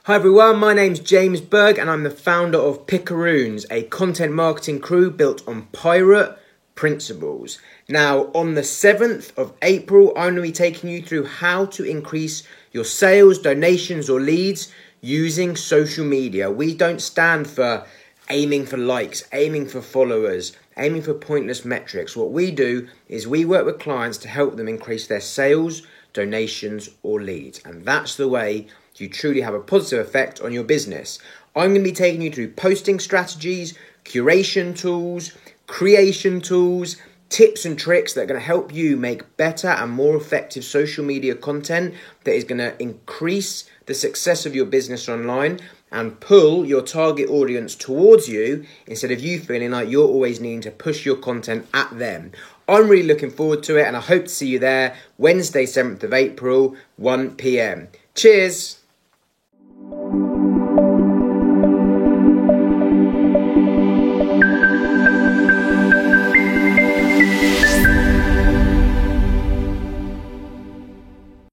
Hi everyone, my name's James Berg and I'm the founder of Picaroons, a content marketing crew built on pirate principles. Now, on the 7th of April, I'm going to be taking you through how to increase your sales, donations or leads using social media. We don't stand for aiming for likes, aiming for followers, aiming for pointless metrics. What we do is we work with clients to help them increase their sales, donations or leads. And that's the way you truly have a positive effect on your business. I'm going to be taking you through posting strategies, curation tools, creation tools, tips and tricks that are going to help you make better and more effective social media content that is going to increase the success of your business online and pull your target audience towards you instead of you feeling like you're always needing to push your content at them. I'm really looking forward to it and I hope to see you there Wednesday, 7th of April, 1 p.m. Cheers!